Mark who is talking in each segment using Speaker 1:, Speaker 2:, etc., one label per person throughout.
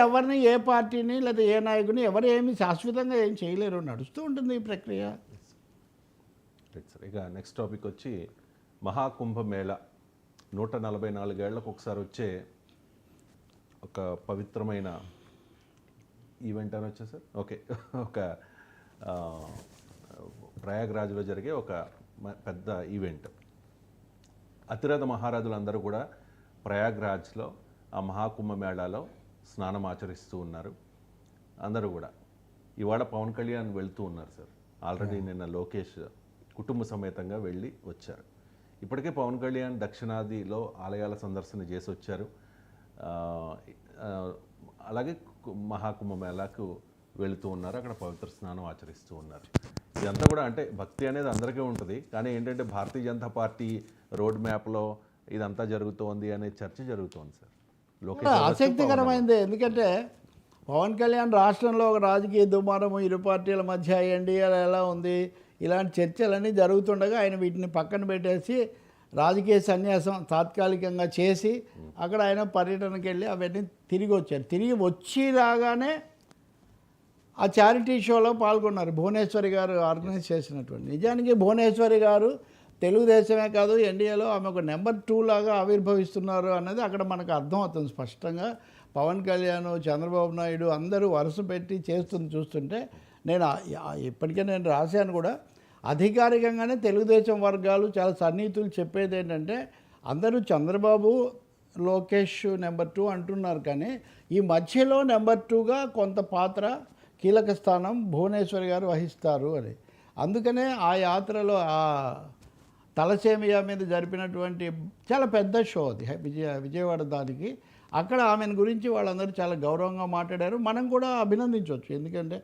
Speaker 1: ఎవరిని ఏ పార్టీని లేదా ఏ నాయకుని ఎవరు ఏమి శాశ్వతంగా ఏం చేయలేరు, నడుస్తూ ఉంటుంది ఈ ప్రక్రియ.
Speaker 2: ఇక నెక్స్ట్ టాపిక్ వచ్చి మహాకుంభమేళ 144 ఏళ్లకు ఒకసారి వచ్చే ఒక పవిత్రమైన ఈవెంట్ అని వచ్చా సార్. ఓకే, ఒక ప్రయాగ్రాజ్లో జరిగే ఒక పెద్ద ఈవెంట్. అతిరథ మహారాజులందరూ కూడా ప్రయాగ్రాజ్లో ఆ మహాకుంభమేళాలో స్నానం ఆచరిస్తూ ఉన్నారు. అందరూ కూడా ఇవాళ పవన్ కళ్యాణ్ వెళ్తూ ఉన్నారు సార్. ఆల్రెడీ నిన్న లోకేష్ కుటుంబ సమేతంగా వెళ్ళి వచ్చారు. ఇప్పటికే పవన్ కళ్యాణ్ దక్షిణాదిలో ఆలయాల సందర్శన చేసి వచ్చారు. అలాగే మహాకుంభమేళాకు వెళుతూ ఉన్నారు, అక్కడ పవిత్ర స్నానం ఆచరిస్తూ ఉన్నారు. ఇదంతా కూడా అంటే భక్తి అనేది అందరికీ ఉంటుంది, కానీ ఏంటంటే భారతీయ జనతా పార్టీ రోడ్ మ్యాప్లో ఇదంతా జరుగుతోంది అనే చర్చ జరుగుతోంది సార్.
Speaker 1: ఆసక్తికరమైంది. ఎందుకంటే పవన్ కళ్యాణ్ రాష్ట్రంలో ఒక రాజకీయ దుమారము ఇరు పార్టీల మధ్య ఎన్డీఏలో ఎలా ఉంది, ఇలాంటి చర్చలన్నీ జరుగుతుండగా ఆయన వీటిని పక్కన పెట్టేసి రాజకీయ సన్యాసం తాత్కాలికంగా చేసి అక్కడ ఆయన పర్యటనకి వెళ్ళి అవన్నీ తిరిగి వచ్చారు. తిరిగి వచ్చి రాగానే ఆ చారిటీ షోలో పాల్గొన్నారు. భువనేశ్వరి గారు ఆర్గనైజ్ చేసినటువంటి. నిజానికి భువనేశ్వరి గారు తెలుగుదేశమే కాదు ఎన్డీఏలో ఆమె ఒక నెంబర్ 2 లాగా ఆవిర్భవిస్తున్నారు అన్నది అక్కడ మనకు అర్థమవుతుంది స్పష్టంగా. పవన్ కళ్యాణ్, చంద్రబాబు నాయుడు అందరూ వరుస పెట్టి చేస్తుంది చూస్తుంటే నేను ఇప్పటికే నేను రాశాను కూడా. అధికారికంగానే తెలుగుదేశం వర్గాలు చాలా సన్నిహితులు చెప్పేది ఏంటంటే అందరూ చంద్రబాబు లోకేష్ నెంబర్ 2 అంటున్నారు, కానీ ఈ మధ్యలో నెంబర్ 2గా కొంత పాత్ర కీలక స్థానం భువనేశ్వరి గారు వహిస్తారు అని. అందుకనే ఆ యాత్రలో ఆ తలసేమియా మీద జరిపినటువంటి చాలా పెద్ద షో అది విజయవాడ దానికి. అక్కడ ఆమెను గురించి వాళ్ళందరూ చాలా గౌరవంగా మాట్లాడారు. మనం కూడా అభినందించవచ్చు, ఎందుకంటే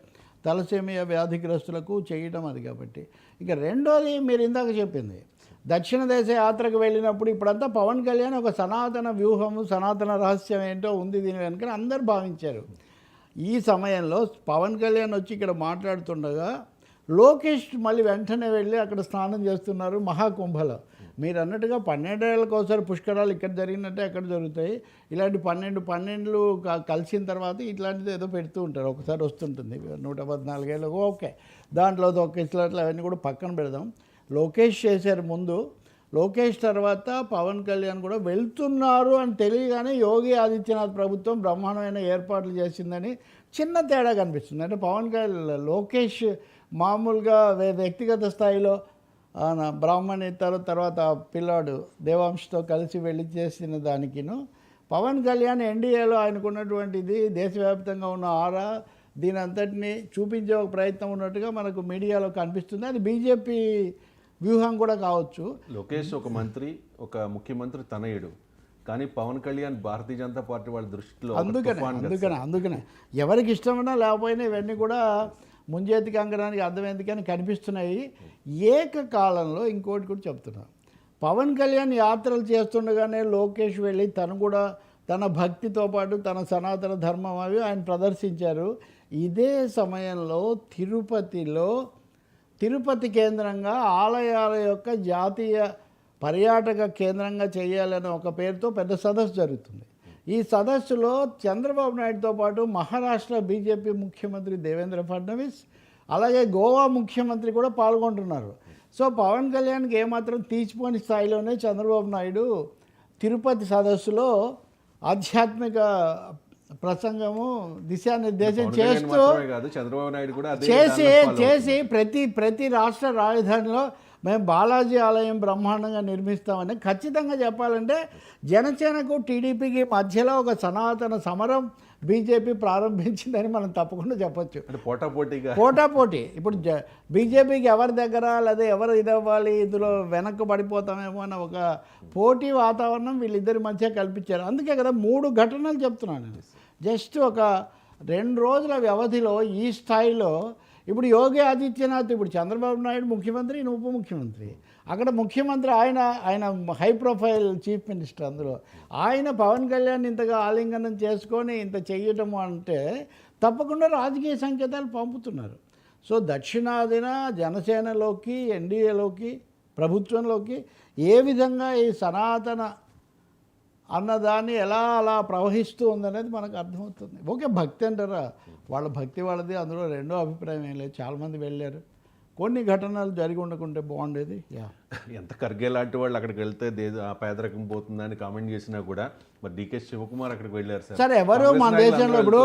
Speaker 1: తలసేమియా వ్యాధిగ్రస్తులకు చేయటం అది కాబట్టి. ఇక రెండోది మీరు ఇందాక చెప్పింది దక్షిణ దేశ యాత్రకు వెళ్ళినప్పుడు ఇప్పుడంతా పవన్ కళ్యాణ్ ఒక సనాతన వ్యూహము, సనాతన రహస్యం ఏంటో ఉంది దీని వెనుక అందరూ భావించారు. ఈ సమయంలో పవన్ కళ్యాణ్ వచ్చి ఇక్కడ మాట్లాడుతుండగా లోకేష్ మళ్ళీ వెంటనే వెళ్ళి అక్కడ స్నానం చేస్తున్నారు మహాకుంభలో. మీరు అన్నట్టుగా 12 ఏళ్ళకి ఒకసారి పుష్కరాలు ఇక్కడ జరిగినట్టే అక్కడ జరుగుతాయి. ఇలాంటి 12 కలిసిన తర్వాత ఇట్లాంటిది ఏదో పెడుతూ ఉంటారు, ఒకసారి వస్తుంటుంది 114 ఏళ్ళకు. ఓకే, దాంట్లో తొక్కిసలాట్లు అవన్నీ కూడా పక్కన పెడదాం. లోకేష్ చేశారు ముందు. లోకేష్ తర్వాత పవన్ కళ్యాణ్ కూడా వెళ్తున్నారు అని తెలియగానే యోగి ఆదిత్యనాథ్ ప్రభుత్వం బ్రహ్మాండమైన ఏర్పాట్లు చేసిందని చిన్న తేడా కనిపిస్తుంది. అంటే పవన్ కళ్యాణ్ లోకేష్ మామూలుగా వ్యక్తిగత స్థాయిలో బ్రాహ్మణేతరు తర్వాత పిల్లాడు దేవాంశతో కలిసి వెళ్ళి చేసిన దానికిను పవన్ కళ్యాణ్ ఎన్డీఏలో ఆయనకున్నటువంటిది దేశవ్యాప్తంగా ఉన్న ఆరా దీని అంతటిని చూపించే ఒక ప్రయత్నం ఉన్నట్టుగా మనకు మీడియాలో కనిపిస్తుంది. అది బీజేపీ వ్యూహం కూడా కావచ్చు.
Speaker 2: లోకేష్ ఒక మంత్రి, ఒక ముఖ్యమంత్రి తనయుడు, కానీ పవన్ కళ్యాణ్ భారతీయ జనతా పార్టీ వాళ్ళ దృష్టిలో
Speaker 1: అందుకనే ఎవరికి ఇష్టమైనా లేకపోయినా ఇవన్నీ కూడా ముంజేతికి అంగడానికి అర్థమైందుకని కనిపిస్తున్నాయి. ఏకకాలంలో ఇంకోటి కూడా చెప్తున్నాను, పవన్ కళ్యాణ్ యాత్రలు చేస్తుండగానే లోకేష్ వెళ్ళి తను కూడా తన భక్తితో పాటు తన సనాతన ధర్మం అవి ఆయన ప్రదర్శించారు. ఇదే సమయంలో తిరుపతి కేంద్రంగా ఆలయాల యొక్క జాతీయ పర్యాటక కేంద్రంగా చేయాలనే ఒక పేరుతో పెద్ద సదస్సు జరుగుతుంది. ఈ సదస్సులో చంద్రబాబు నాయుడుతో పాటు మహారాష్ట్ర బీజేపీ ముఖ్యమంత్రి దేవేంద్ర ఫడ్నవీస్ అలాగే గోవా ముఖ్యమంత్రి కూడా పాల్గొంటున్నారు. సో పవన్ కళ్యాణ్కి ఏమాత్రం తీసిపోని స్థాయిలోనే చంద్రబాబు నాయుడు తిరుపతి సదస్సులో ఆధ్యాత్మిక ప్రసంగము దిశానిర్దేశం చేస్తూ చేసి ప్రతి రాష్ట్ర రాజధానిలో మేము బాలాజీ ఆలయం బ్రహ్మాండంగా నిర్మిస్తామని ఖచ్చితంగా చెప్పాలంటే జనసేనకు టీడీపీకి మధ్యలో ఒక సనాతన సమరం బీజేపీ ప్రారంభించిందని మనం తప్పకుండా చెప్పచ్చు. పోటాపోటీ ఇప్పుడు బీజేపీకి ఎవరి దగ్గర లేదా ఎవరు ఇదవ్వాలి, ఇందులో వెనక్కి పడిపోతామేమో అన్న ఒక పోటీ వాతావరణం వీళ్ళిద్దరి మధ్య కల్పించారు. అందుకే కదా 3 ఘటనలు చెప్తున్నాను. జస్ట్ ఒక 2 రోజుల వ్యవధిలో ఈ స్థాయిలో ఇప్పుడు యోగి ఆదిత్యనాథ్, ఇప్పుడు చంద్రబాబు నాయుడు ముఖ్యమంత్రి, ఈయన ఉప ముఖ్యమంత్రి. అక్కడ ముఖ్యమంత్రి ఆయన హై ప్రొఫైల్ చీఫ్ మినిస్టర్. అందులో ఆయన పవన్ కళ్యాణ్ ఇంతగా ఆలింగనం చేసుకొని ఇంత చెయ్యటము అంటే తప్పకుండా రాజకీయ సంకేతాలు పంపుతున్నారు. సో దక్షిణాదిన జనసేనలోకి ఎన్డీఏలోకి ప్రభుత్వంలోకి ఏ విధంగా ఈ సనాతన అన్నదాన్ని ఎలా అలా ప్రవహిస్తూ ఉందనేది మనకు అర్థమవుతుంది. ఓకే, భక్తి అంటారా, వాళ్ళ భక్తి వాళ్ళది, అందులో రెండో అభిప్రాయం ఏం లేదు. చాలామంది వెళ్ళారు, కొన్ని ఘటనలు జరిగి ఉండకుంటే బాగుండేది.
Speaker 2: ఎంత ఖర్గే లాంటి వాళ్ళు అక్కడికి వెళ్తే ఆ పేదరికం పోతుందని కామెంట్ చేసినా కూడా మరి డీకే శివకుమార్ అక్కడికి వెళ్ళారు సార్.
Speaker 1: సరే, ఎవరు మన
Speaker 2: కాంగ్రెస్ నాయకులు
Speaker 1: దేశంలో
Speaker 2: అందరూ
Speaker 1: ఇప్పుడు